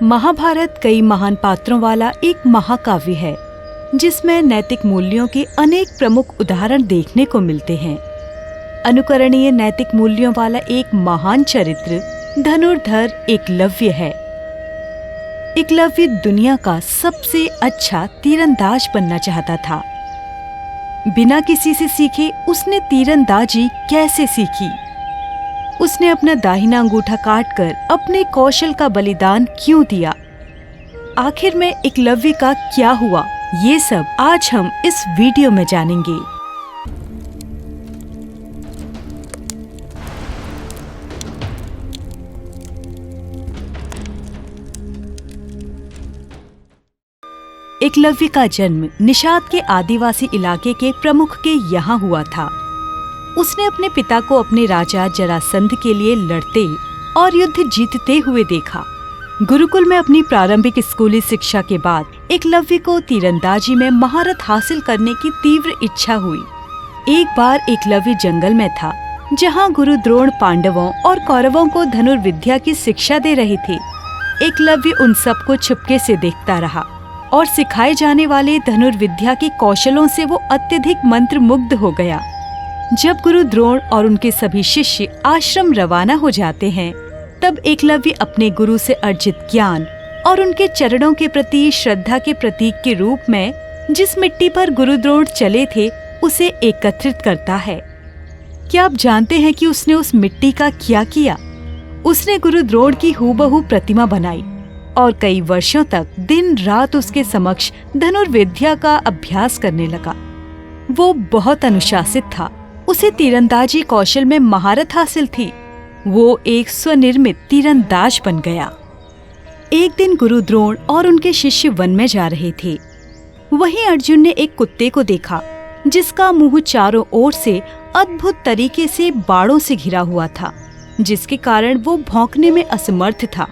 महाभारत कई महान पात्रों वाला एक महाकाव्य है जिसमें नैतिक मूल्यों के अनेक प्रमुख उदाहरण देखने को मिलते हैं। अनुकरणीय नैतिक मूल्यों वाला एक महान चरित्र धनुर्धर एकलव्य है। एकलव्य दुनिया का सबसे अच्छा तीरंदाज बनना चाहता था। बिना किसी से सीखे उसने तीरंदाजी कैसे सीखी? उसने अपना दाहिना अंगूठा काटकर अपने कौशल का बलिदान क्यों दिया? आखिर में एकलव्य का क्या हुआ, ये सब आज हम इस वीडियो में जानेंगे। एकलव्य का जन्म निषाद के आदिवासी इलाके के प्रमुख के यहाँ हुआ था। उसने अपने पिता को अपने राजा जरासंध के लिए लड़ते और युद्ध जीतते हुए देखा। गुरुकुल में अपनी प्रारंभिक स्कूली शिक्षा के बाद एकलव्य को तीरंदाजी में महारत हासिल करने की तीव्र इच्छा हुई। एक बार एकलव्य जंगल में था, जहाँ गुरु द्रोण पांडवों और कौरवों को धनुर्विद्या की शिक्षा दे रहे थे। एकलव्य उन सबको छुपके से देखता रहा और सिखाए जाने वाले धनुर्विद्या के कौशलों से वो अत्यधिक मंत्रमुग्ध हो गया। जब गुरु द्रोण और उनके सभी शिष्य आश्रम रवाना हो जाते हैं, तब एकलव्य अपने गुरु से अर्जित ज्ञान और उनके चरणों के प्रति श्रद्धा के प्रतीक के रूप में जिस मिट्टी पर गुरु द्रोण चले थे, उसे एकत्रित करता है। क्या आप जानते हैं कि उसने उस मिट्टी का क्या किया? उसने गुरु द्रोण की हूबहू प्रतिमा बनाई और कई वर्षों तक दिन रात उसके समक्ष धनुर्विद्या का अभ्यास करने लगा। वो बहुत अनुशासित था। उसे तीरंदाजी कौशल में महारत हासिल थी। वो एक स्वनिर्मित तीरंदाज बन गया। एक दिन गुरु द्रोण और उनके शिष्य वन में जा रहे थे। वहीं अर्जुन ने एक कुत्ते को देखा जिसका मुंह चारों ओर से अद्भुत तरीके से बाड़ों से घिरा हुआ था, जिसके कारण वो भौंकने में असमर्थ था।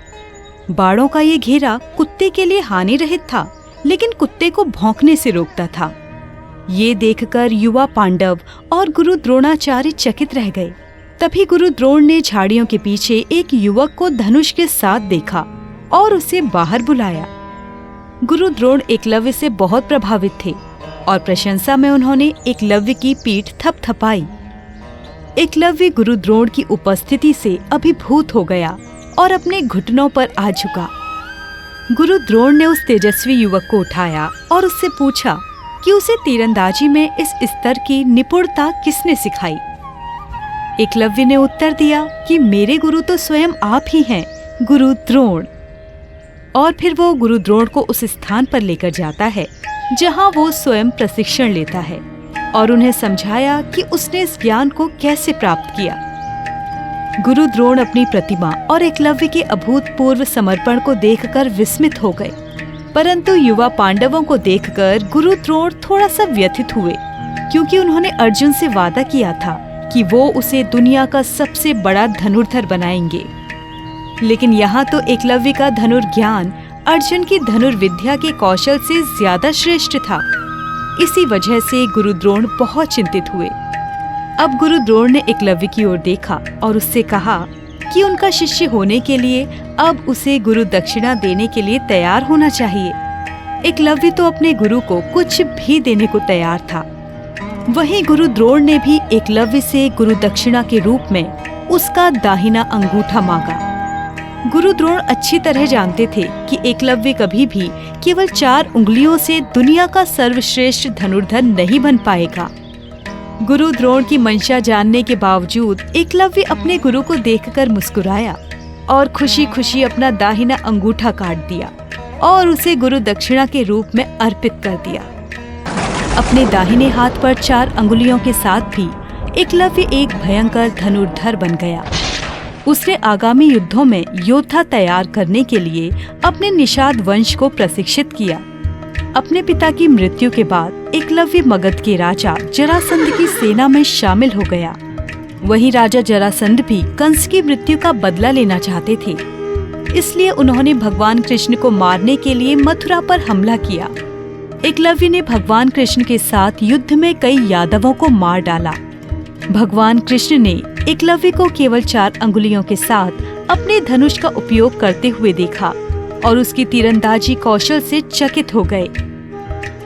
बाड़ों का ये घेरा कुत्ते के लिए हानि रहित था, लेकिन कुत्ते को भौंकने से रोकता था। ये देखकर युवा पांडव और गुरु द्रोणाचार्य चकित रह गए। तभी गुरु द्रोण ने झाड़ियों के पीछे एक युवक को धनुष के साथ देखा और उसे बाहर बुलाया। गुरु द्रोण एकलव्य से बहुत प्रभावित थे और प्रशंसा में उन्होंने एकलव्य की पीठ थपथपाई। एकलव्य गुरु द्रोण की उपस्थिति से अभिभूत हो गया और अपने घुटनों पर आ झुका। गुरु द्रोण ने उस तेजस्वी युवक को उठाया और उससे पूछा कि उसे तीरंदाजी में इस स्तर की निपुणता किसने सिखाई। एकलव्य ने उत्तर दिया कि मेरे गुरु तो स्वयं आप ही हैं, गुरु द्रोण। और फिर वो गुरु द्रोण को उस स्थान पर लेकर जाता है जहां वो स्वयं प्रशिक्षण लेता है और उन्हें समझाया कि उसने इस ज्ञान को कैसे प्राप्त किया। गुरु द्रोण अपनी प्रतिमा और एकलव्य के अभूतपूर्व समर्पण को देखकर विस्मित हो गए, परंतु युवा पांडवों को देखकर गुरु द्रोण थोड़ा सा व्यथित हुए, क्योंकि उन्होंने अर्जुन से वादा किया था कि वो उसे दुनिया का सबसे बड़ा धनुर्धर बनाएंगे। लेकिन यहाँ तो एकलव्य का धनुर्ज्ञान अर्जुन की धनुर्विद्या के कौशल से ज्यादा श्रेष्ठ था। इसी वजह से गुरु द्रोण बहुत चिंतित हुए। अब गुरु द्रोण ने एकलव्य की ओर देखा और उससे कहा कि उनका शिष्य होने के लिए अब उसे गुरु दक्षिणा देने के लिए तैयार होना चाहिए। एकलव्य तो अपने गुरु को कुछ भी देने को तैयार था। वहीं गुरु द्रोण ने भी एकलव्य से गुरु दक्षिणा के रूप में उसका दाहिना अंगूठा मांगा। गुरु द्रोण अच्छी तरह जानते थे कि एकलव्य कभी भी केवल 4 उंगलियों से दुनिया का सर्वश्रेष्ठ धनुर्धर नहीं बन पाएगा। गुरु द्रोण की मंशा जानने के बावजूद एकलव्य अपने गुरु को देखकर मुस्कुराया और खुशी खुशी अपना दाहिना अंगूठा काट दिया और उसे गुरु दक्षिणा के रूप में अर्पित कर दिया। अपने दाहिने हाथ पर 4 अंगुलियों के साथ भी एकलव्य एक भयंकर धनुर्धर बन गया। उसने आगामी युद्धों में योद्धा तैयार करने के लिए अपने निषाद वंश को प्रशिक्षित किया। अपने पिता की मृत्यु के बाद एकलव्य मगध के राजा जरासंध की सेना में शामिल हो गया। वहीं राजा जरासंध भी कंस की मृत्यु का बदला लेना चाहते थे, इसलिए उन्होंने भगवान कृष्ण को मारने के लिए मथुरा पर हमला किया। एकलव्य ने भगवान कृष्ण के साथ युद्ध में कई यादवों को मार डाला। भगवान कृष्ण ने एकलव्य को केवल 4 अंगुलियों के साथ अपने धनुष का उपयोग करते हुए देखा और उसकी तीरंदाजी कौशल से चकित हो गए।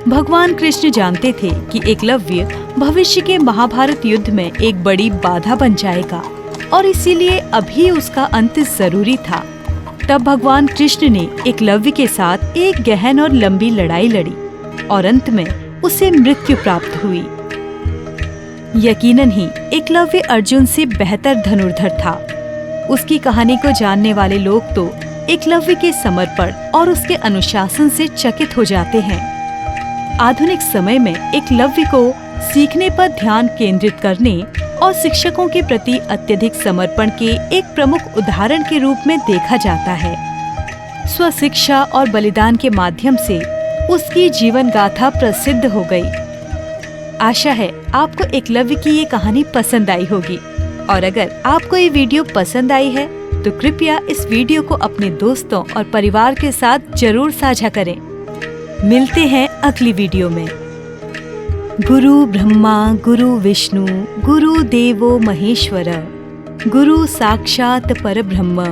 भगवान कृष्ण जानते थे कि एकलव्य भविष्य के महाभारत युद्ध में एक बड़ी बाधा बन जाएगा और इसीलिए अभी उसका अंत जरूरी था। तब भगवान कृष्ण ने एकलव्य के साथ एक गहन और लंबी लड़ाई लड़ी और अंत में उसे मृत्यु प्राप्त हुई। यकीनन ही एकलव्य अर्जुन से बेहतर धनुर्धर था। उसकी कहानी को जानने वाले लोग तो एकलव्य के समर्पण और उसके अनुशासन से चकित हो जाते हैं। आधुनिक समय में एकलव्य को सीखने पर ध्यान केंद्रित करने और शिक्षकों के प्रति अत्यधिक समर्पण के एक प्रमुख उदाहरण के रूप में देखा जाता है। स्वशिक्षा और बलिदान के माध्यम से उसकी जीवन गाथा प्रसिद्ध हो गई। आशा है आपको एकलव्य की ये कहानी पसंद आई होगी और अगर आपको ये वीडियो पसंद आई है तो कृपया इस वीडियो को अपने दोस्तों और परिवार के साथ जरूर साझा करें। मिलते हैं अगली वीडियो में। गुरु ब्रह्मा गुरु विष्णु गुरु देवो महेश्वर गुरु साक्षात् परब्रह्म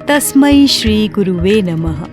तस्मै श्री गुरुवे नमः।